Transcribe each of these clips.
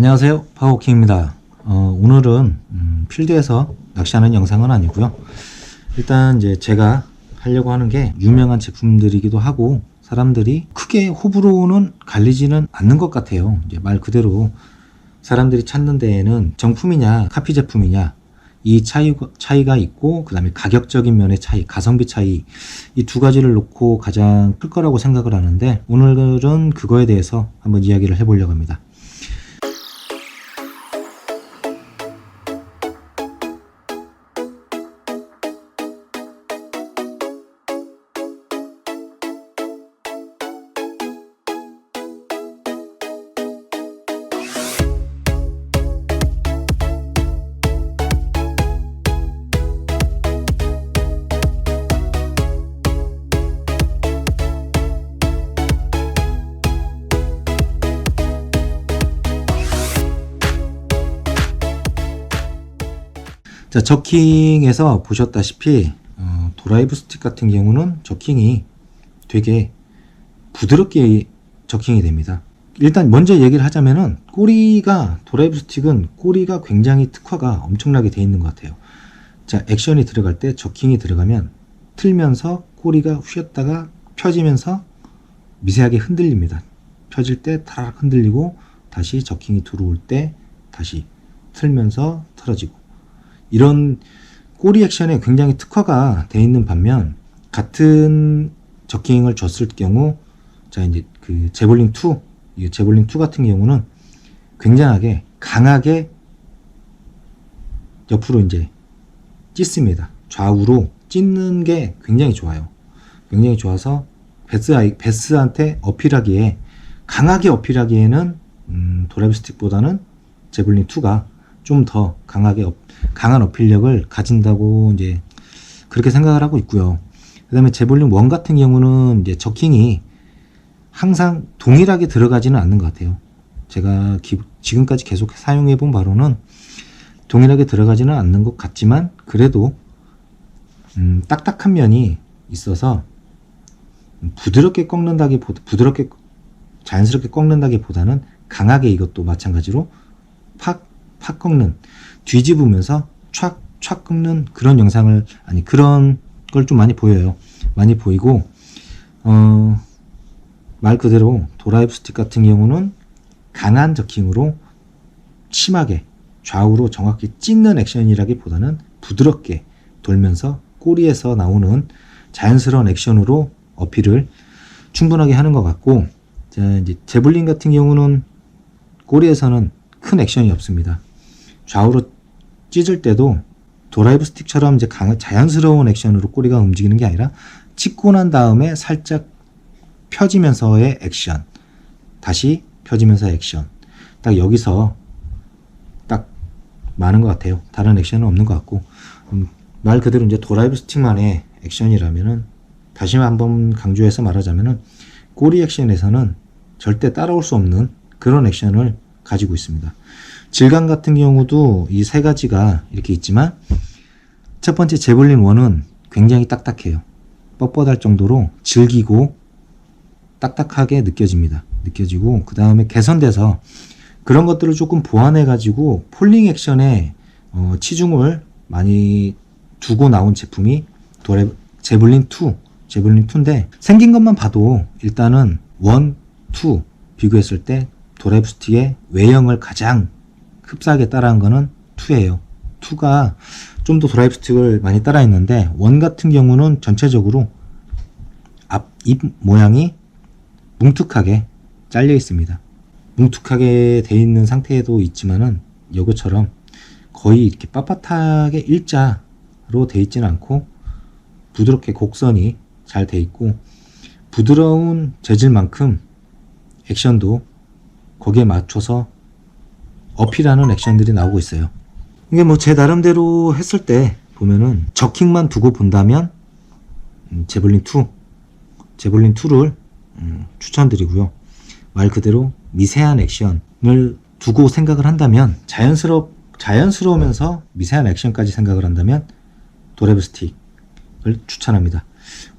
안녕하세요, 파워킹입니다. 오늘은 필드에서 낚시하는 영상은 아니고요. 일단 이제 제가 하려고 하는 게 유명한 제품들이기도 하고 사람들이 크게 호불호는 갈리지는 않는 것 같아요. 이제 말 그대로 사람들이 찾는 데에는 정품이냐 카피 제품이냐 이 차이가 있고, 그 다음에 가격적인 면의 차이, 가성비 차이, 이 두 가지를 놓고 가장 클 거라고 생각을 하는데, 오늘은 그거에 대해서 한번 이야기를 해보려고 합니다. 자, 저킹에서 보셨다시피 드라이브 스틱 같은 경우는 저킹이 되게 부드럽게 저킹이 됩니다. 일단 먼저 얘기를 하자면은 드라이브 스틱은 꼬리가 굉장히 특화가 엄청나게 돼 있는 것 같아요. 자, 액션이 들어갈 때 저킹이 들어가면 틀면서 꼬리가 휘었다가 펴지면서 미세하게 흔들립니다. 펴질 때 타락 흔들리고 다시 저킹이 들어올 때 다시 틀면서 틀어지고, 이런 꼬리 액션에 굉장히 특화가 되어 있는 반면, 같은 저킹을 줬을 경우, 자, 이제 그 제볼링 2 같은 경우는 굉장하게 강하게 옆으로 이제 찢습니다. 좌우로 찢는 게 굉장히 좋아요. 굉장히 좋아서 베스한테 강하게 어필하기에는 드라이브 스틱보다는 제볼링 2가 좀 더 강한 어필력을 가진다고 이제 그렇게 생각을 하고 있고요. 그 다음에 제볼링 1 같은 경우는 이제 저킹이 항상 동일하게 들어가지는 않는 것 같아요. 제가 지금까지 계속 사용해 본 바로는 동일하게 들어가지는 않는 것 같지만, 그래도 딱딱한 면이 있어서 부드럽게 자연스럽게 꺾는다기보다는 강하게, 이것도 마찬가지로 팍 꺾는, 뒤집으면서 촥 꺾는 그런 그런 걸 좀 많이 보여요. 많이 보이고, 말 그대로 드라이브 스틱 같은 경우는 강한 저킹으로 심하게 좌우로 정확히 찢는 액션이라기보다는 부드럽게 돌면서 꼬리에서 나오는 자연스러운 액션으로 어필을 충분하게 하는 것 같고, 이제 제볼링 같은 경우는 꼬리에서는 큰 액션이 없습니다. 좌우로 찢을 때도 드라이브 스틱처럼 이제 자연스러운 액션으로 꼬리가 움직이는 게 아니라, 찢고 난 다음에 살짝 펴지면서의 액션, 다시 펴지면서 액션, 딱 여기서 딱 많은 것 같아요. 다른 액션은 없는 것 같고, 말 그대로 이제 드라이브 스틱만의 액션이라면은, 다시 한번 강조해서 말하자면은 꼬리 액션에서는 절대 따라올 수 없는 그런 액션을 가지고 있습니다. 질감 같은 경우도 이 세 가지가 이렇게 있지만, 첫 번째 제볼링 1은 굉장히 딱딱해요. 뻣뻣할 정도로 질기고 딱딱하게 느껴지고, 그 다음에 개선돼서 그런 것들을 조금 보완해 가지고 폴링 액션에 치중을 많이 두고 나온 제품이 제볼링 2인데, 생긴 것만 봐도 일단은 1, 2 비교했을 때 드라이브 스틱의 외형을 가장 흡사하게 따라한 거는 2예요. 2가 좀 더 드라이브 스틱을 많이 따라했는데, 1 같은 경우는 전체적으로 앞입 모양이 뭉툭하게 잘려 있습니다. 뭉툭하게 돼 있는 상태에도 있지만은, 요것처럼 거의 이렇게 빳빳하게 일자로 돼 있지는 않고 부드럽게 곡선이 잘 돼 있고, 부드러운 재질만큼 액션도 거기에 맞춰서 어필하는 액션들이 나오고 있어요. 이게 뭐 제 나름대로 했을 때 보면은, 저킹만 두고 본다면 제볼링 2를 추천드리고요. 말 그대로 미세한 액션을 두고 생각을 한다면, 자연스러우면서 미세한 액션까지 생각을 한다면 드라이브 스틱을 추천합니다.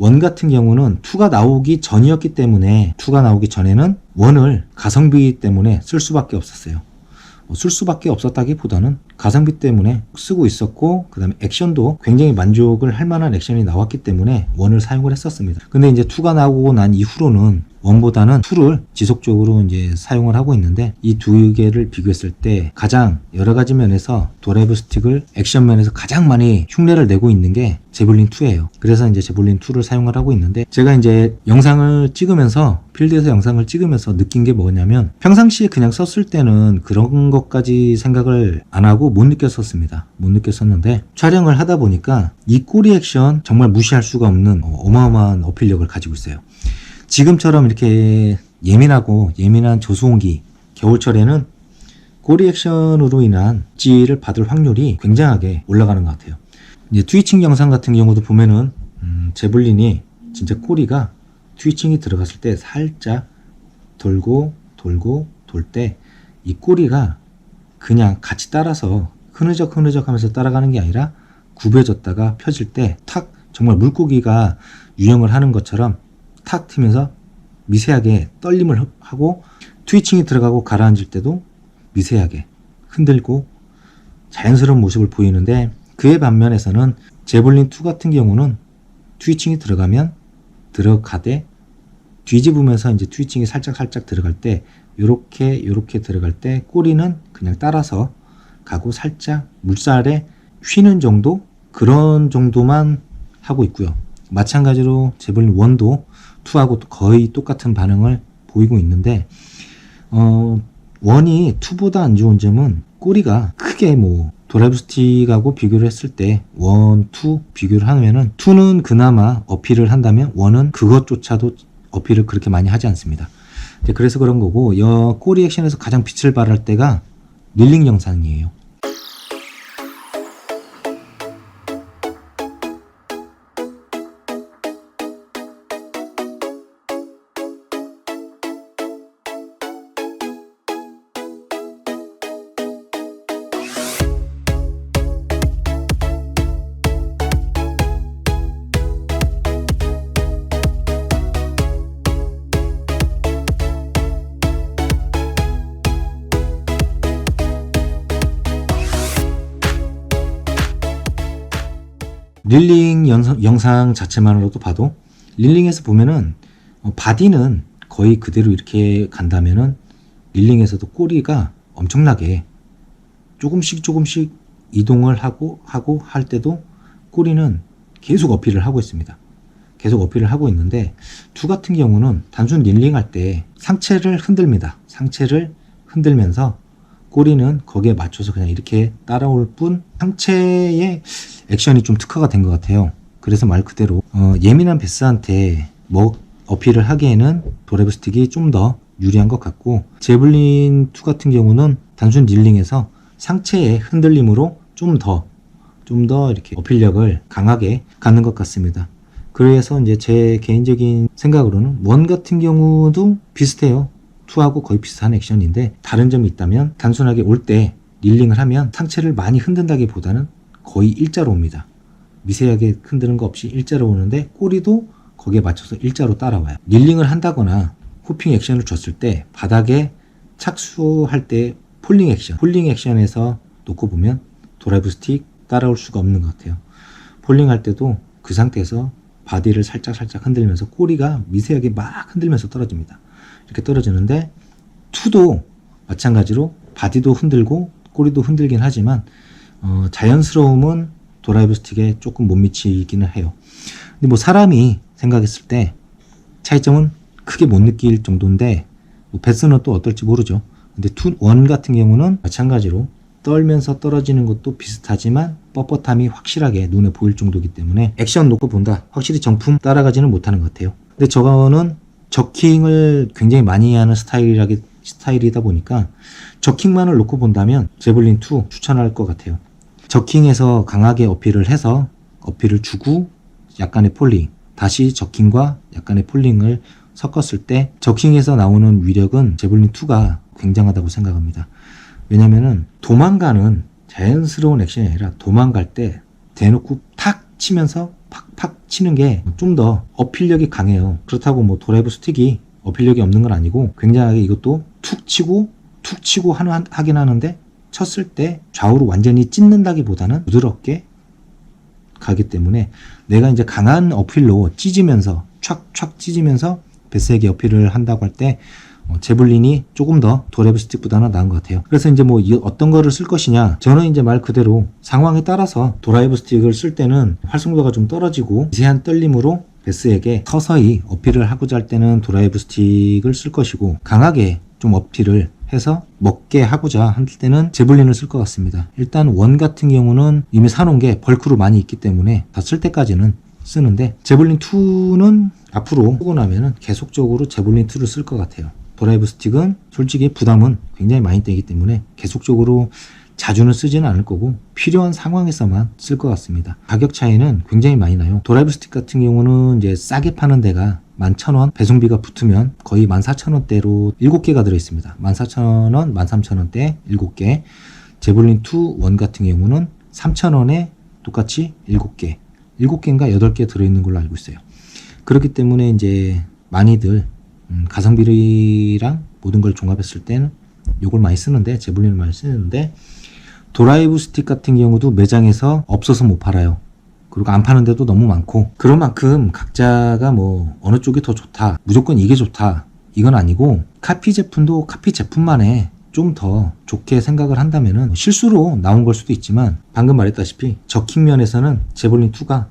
1 같은 경우는 2가 나오기 전이었기 때문에, 2가 나오기 전에는 1을 가성비 때문에 쓸 수밖에 없었어요. 쓸 수밖에 없었다기보다는 가성비 때문에 쓰고 있었고, 그 다음에 액션도 굉장히 만족을 할 만한 액션이 나왔기 때문에 1을 사용을 했었습니다. 근데 이제 2가 나오고 난 이후로는 1보다는 2를 지속적으로 이제 사용을 하고 있는데, 이 두 개를 비교했을 때 가장 여러 가지 면에서 도라이브 스틱을 액션 면에서 가장 많이 흉내를 내고 있는 게 제블린 2예요. 그래서 이제 제블린 2를 사용을 하고 있는데, 제가 이제 영상을 찍으면서, 필드에서 영상을 찍으면서 느낀 게 뭐냐면, 평상시에 그냥 썼을 때는 그런 것까지 생각을 안 하고 못 느꼈었습니다. 못 느꼈었는데, 촬영을 하다 보니까 이 꼬리 액션 정말 무시할 수가 없는 어마어마한 어필력을 가지고 있어요. 지금처럼 이렇게 예민한 저수온기, 겨울철에는 꼬리 액션으로 인한 지를 받을 확률이 굉장하게 올라가는 것 같아요. 이제 트위칭 영상 같은 경우도 보면은 제블린이 진짜 꼬리가 트위칭이 들어갔을 때 살짝 돌고 돌 때 이 꼬리가 그냥 같이 따라서 흐느적 하면서 따라가는 게 아니라 굽혀졌다가 펴질 때 탁, 정말 물고기가 유영을 하는 것처럼 탁 튀면서 미세하게 떨림을 하고, 트위칭이 들어가고 가라앉을 때도 미세하게 흔들고 자연스러운 모습을 보이는데, 그의 반면에서는 제블린 2 같은 경우는 트위칭이 들어가면 들어가되, 뒤집으면서 이제 트위칭이 살짝 들어갈 때 요렇게 들어갈 때 꼬리는 그냥 따라서 가고 살짝 물살에 휘는 정도, 그런 정도만 하고 있고요. 마찬가지로 제블린 1도 2하고 거의 똑같은 반응을 보이고 있는데, 1이 2보다 안 좋은 점은 꼬리가 크게 도라이브 스틱하고 비교를 했을 때 1, 2 비교를 하면은 2는 그나마 어필을 한다면 1은 그것조차도 어필을 그렇게 많이 하지 않습니다. 그래서 그런 거고, 꼬리 액션에서 가장 빛을 발할 때가 릴링 영상이에요. 릴링 영상 자체만으로도 봐도, 릴링에서 보면은 바디는 거의 그대로 이렇게 간다면은 릴링에서도 꼬리가 엄청나게 조금씩 이동을 하고 할 때도 꼬리는 계속 어필을 하고 있습니다. 계속 어필을 하고 있는데, 2 같은 경우는 단순 릴링 할 때 상체를 흔듭니다. 상체를 흔들면서 꼬리는 거기에 맞춰서 그냥 이렇게 따라올 뿐, 상체의 액션이 좀 특화가 된 것 같아요. 그래서 말 그대로 예민한 베스한테 어필을 하기에는 도라이브 스틱이 좀 더 유리한 것 같고, 제블린 2 같은 경우는 단순 릴링에서 상체의 흔들림으로 좀 더 이렇게 어필력을 강하게 갖는 것 같습니다. 그래서 이제 제 개인적인 생각으로는 1 같은 경우도 비슷해요. 2하고 거의 비슷한 액션인데, 다른 점이 있다면 단순하게 올 때 릴링을 하면 상체를 많이 흔든다기보다는 거의 일자로 옵니다. 미세하게 흔드는 거 없이 일자로 오는데, 꼬리도 거기에 맞춰서 일자로 따라와요. 릴링을 한다거나 호핑 액션을 줬을 때 바닥에 착수할 때 폴링 액션에서 놓고 보면 도라이브 스틱 따라올 수가 없는 것 같아요. 폴링 할 때도 그 상태에서 바디를 살짝 흔들면서 꼬리가 미세하게 막 흔들면서 떨어집니다. 이렇게 떨어지는데, 2도 마찬가지로 바디도 흔들고 꼬리도 흔들긴 하지만 자연스러움은 도라이브 스틱에 조금 못 미치기는 해요. 근데 사람이 생각했을 때 차이점은 크게 못 느낄 정도인데, 베스는 또 어떨지 모르죠. 근데 1 같은 경우는 마찬가지로 떨면서 떨어지는 것도 비슷하지만 뻣뻣함이 확실하게 눈에 보일 정도이기 때문에 액션 놓고 본다, 확실히 정품 따라가지는 못하는 것 같아요. 근데 저거는 저킹을 굉장히 많이 하는 스타일이다 보니까 저킹만을 놓고 본다면 제블린 2 추천할 것 같아요. 저킹에서 강하게 어필을 해서 어필을 주고 약간의 폴링, 다시 저킹과 약간의 폴링을 섞었을 때 저킹에서 나오는 위력은 제블린 2가 굉장하다고 생각합니다. 왜냐면은 도망가는 자연스러운 액션이 아니라, 도망갈 때 대놓고 탁 치면서 팍팍 치는 게 좀 더 어필력이 강해요. 그렇다고 도라이브 스틱이 어필력이 없는 건 아니고, 굉장하게 이것도 툭 치고 하긴 하는데 쳤을 때 좌우로 완전히 찢는다기보다는 부드럽게 가기 때문에 내가 이제 강한 어필로 찢으면서 촥촥 찢으면서 베스에게 어필을 한다고 할 때 제블린이 조금 더 도라이브 스틱보다는 나은 것 같아요. 그래서 이제 뭐 어떤 거를 쓸 것이냐, 저는 이제 말 그대로 상황에 따라서 도라이브 스틱을 쓸 때는 활성도가 좀 떨어지고 미세한 떨림으로 베스에게 서서히 어필을 하고자 할 때는 도라이브 스틱을 쓸 것이고, 강하게 좀 어필을 해서 먹게 하고자 할 때는 제블린을 쓸 것 같습니다. 일단 원 같은 경우는 이미 사놓은 게 벌크로 많이 있기 때문에 다 쓸 때까지는 쓰는데, 제블린 2는 앞으로 쓰고 나면은 계속적으로 제블린 2를 쓸 것 같아요. 도라이브 스틱은 솔직히 부담은 굉장히 많이 되기 때문에 계속적으로 자주는 쓰지는 않을 거고 필요한 상황에서만 쓸 것 같습니다. 가격 차이는 굉장히 많이 나요. 도라이브 스틱 같은 경우는 이제 싸게 파는 데가 11,000원, 배송비가 붙으면 거의 14,000원대로 7개가 들어있습니다. 14,000원, 13,000원대 7개. 제블린 2 원 같은 경우는 3,000원에 똑같이 7개. 7개인가 8개 들어있는 걸로 알고 있어요. 그렇기 때문에 이제 많이들 가성비랑 모든 걸 종합했을 때는 요걸 많이 쓰는데, 제블린을 많이 쓰는데, 도라이브 스틱 같은 경우도 매장에서 없어서 못 팔아요. 그리고 안 파는 데도 너무 많고, 그런 만큼 각자가 뭐 어느 쪽이 더 좋다, 무조건 이게 좋다, 이건 아니고, 카피 제품도 카피 제품만에 좀 더 좋게 생각을 한다면은 실수로 나온 걸 수도 있지만, 방금 말했다시피 저킹 면에서는 제블린 2가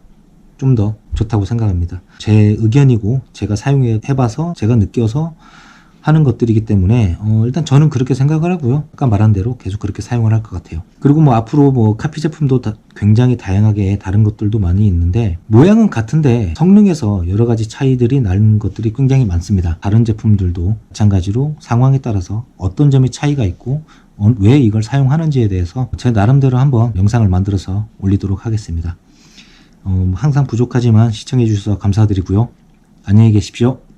좀 더 좋다고 생각합니다. 제 의견이고 제가 사용해봐서 제가 느껴서 하는 것들이기 때문에 일단 저는 그렇게 생각을 하고요. 아까 말한 대로 계속 그렇게 사용을 할 것 같아요. 그리고 뭐 앞으로 뭐 카피 제품도 굉장히 다양하게 다른 것들도 많이 있는데, 모양은 같은데 성능에서 여러 가지 차이들이 나는 것들이 굉장히 많습니다. 다른 제품들도 마찬가지로 상황에 따라서 어떤 점이 차이가 있고 왜 이걸 사용하는지에 대해서 제 나름대로 한번 영상을 만들어서 올리도록 하겠습니다. 항상 부족하지만 시청해 주셔서 감사드리고요. 안녕히 계십시오.